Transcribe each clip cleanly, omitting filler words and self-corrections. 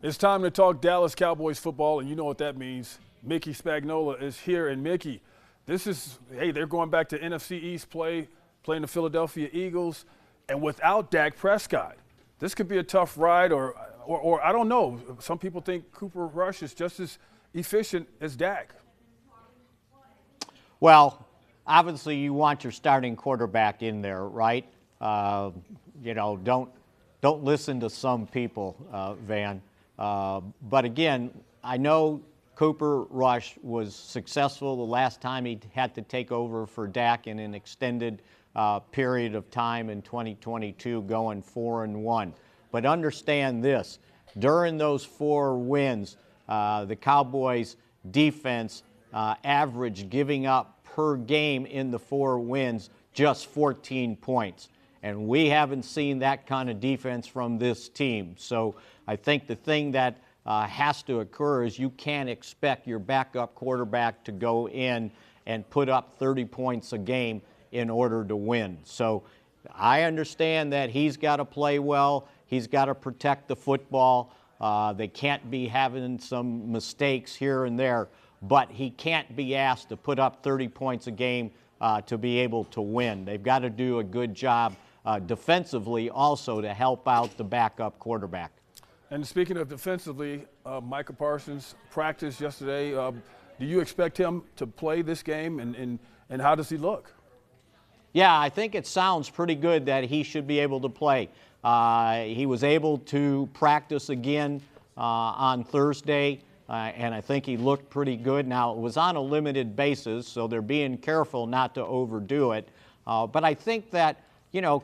It's time to talk Dallas Cowboys football, and you know what that means. Mickey Spagnola is here, and Mickey, they're going back to NFC East play, playing the Philadelphia Eagles, and without Dak Prescott, this could be a tough ride, or I don't know. Some people think Cooper Rush is just as efficient as Dak. Well, obviously you want your starting quarterback in there, right? Don't listen to some people, Van. But again, I know Cooper Rush was successful the last time he had to take over for Dak in an extended period of time in 2022, going 4-1. But understand this, during those 4 wins, the Cowboys defense averaged giving up per game in the 4 wins just 14 points. And we haven't seen that kind of defense from this team. So I think the thing that has to occur is you can't expect your backup quarterback to go in and put up 30 points a game in order to win. So I understand that he's got to play well. He's got to protect the football. They can't be having some mistakes here and there, but he can't be asked to put up 30 points a game to be able to win. They've got to do a good job defensively also to help out the backup quarterback. And speaking of defensively, Micah Parsons practiced yesterday. Do you expect him to play this game, and how does he look? Yeah, I think it sounds pretty good that he should be able to play. He was able to practice again on Thursday, and I think he looked pretty good. Now, it was on a limited basis, so they're being careful not to overdo it. But I think that,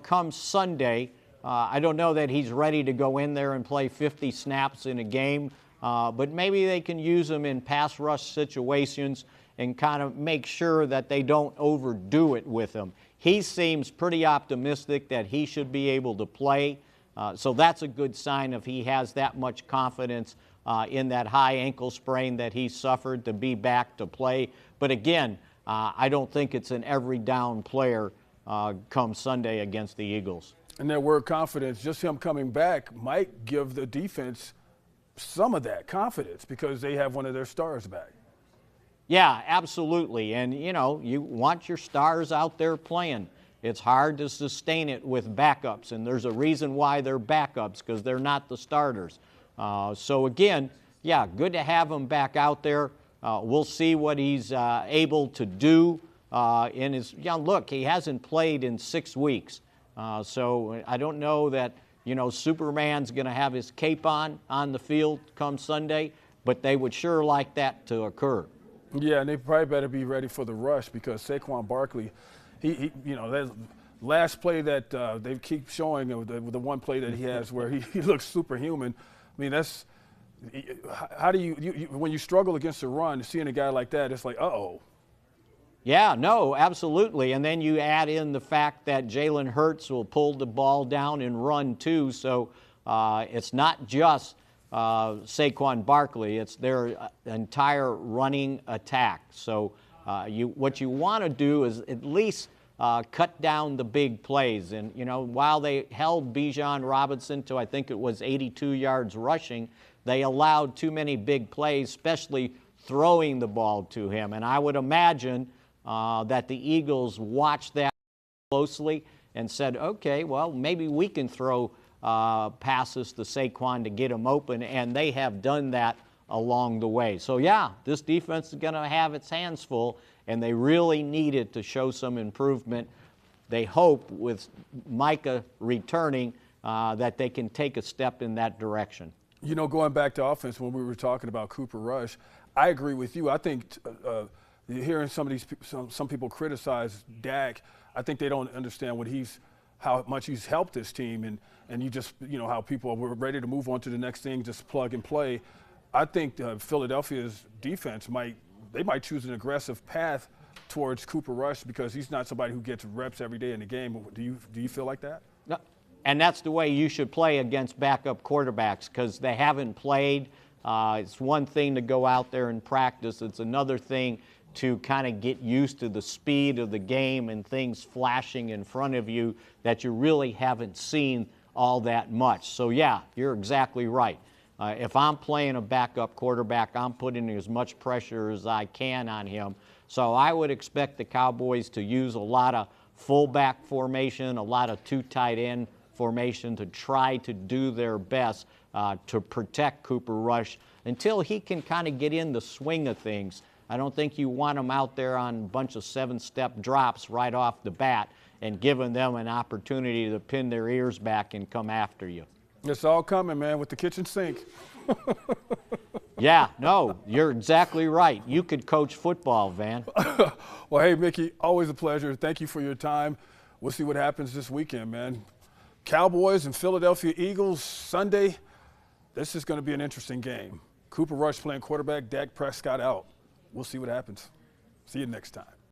come Sunday, I don't know that he's ready to go in there and play 50 snaps in a game, but maybe they can use him in pass rush situations and kind of make sure that they don't overdo it with him. He seems pretty optimistic that he should be able to play, so that's a good sign if he has that much confidence in that high ankle sprain that he suffered to be back to play. But again, I don't think it's an every down player come Sunday against the Eagles. And that word confidence, just him coming back might give the defense some of that confidence because they have one of their stars back. Yeah, absolutely. And, you want your stars out there playing. It's hard to sustain it with backups, and there's a reason why they're backups, because they're not the starters. So, again, yeah, good to have him back out there. We'll see what he's able to do in his look, he hasn't played in 6 weeks. So I don't know that, Superman's going to have his cape on the field come Sunday, but they would sure like that to occur. Yeah, and they probably better be ready for the rush because Saquon Barkley, that last play that they keep showing, the one play that he has where he looks superhuman. I mean, that's how do you when you struggle against the run, seeing a guy like that, it's like, uh-oh. Yeah, no, absolutely. And then you add in the fact that Jalen Hurts will pull the ball down and run too. So it's not just Saquon Barkley. It's their entire running attack. So what you want to do is at least cut down the big plays. And, while they held Bijan Robinson to, I think it was 82 yards rushing, they allowed too many big plays, especially throwing the ball to him. And I would imagine that the Eagles watched that closely and said, okay, well, maybe we can throw passes to Saquon to get him open, and they have done that along the way. So, yeah, this defense is going to have its hands full, and they really needed to show some improvement. They hope with Micah returning that they can take a step in that direction. Going back to offense, when we were talking about Cooper Rush, I agree with you. I think hearing some people criticize Dak, I think they don't understand how much he's helped this team, and you just how people were ready to move on to the next thing, just plug and play. I think Philadelphia's defense might choose an aggressive path towards Cooper Rush because he's not somebody who gets reps every day in the game. Do you feel like that? No. And that's the way you should play against backup quarterbacks because they haven't played. It's one thing to go out there and practice. It's another thing to kind of get used to the speed of the game and things flashing in front of you that you really haven't seen all that much. So, yeah, you're exactly right. If I'm playing a backup quarterback, I'm putting as much pressure as I can on him. So I would expect the Cowboys to use a lot of fullback formation, a lot of 2 tight end formation to try to do their best to protect Cooper Rush until he can kind of get in the swing of things. I don't think you want him out there on a bunch of 7-step drops right off the bat and giving them an opportunity to pin their ears back and come after you. It's all coming, man, with the kitchen sink. Yeah, no, you're exactly right. You could coach football, Van. Well, hey, Mickey, always a pleasure. Thank you for your time. We'll see what happens this weekend, man. Cowboys and Philadelphia Eagles Sunday. This is going to be an interesting game. Cooper Rush playing quarterback, Dak Prescott out. We'll see what happens. See you next time.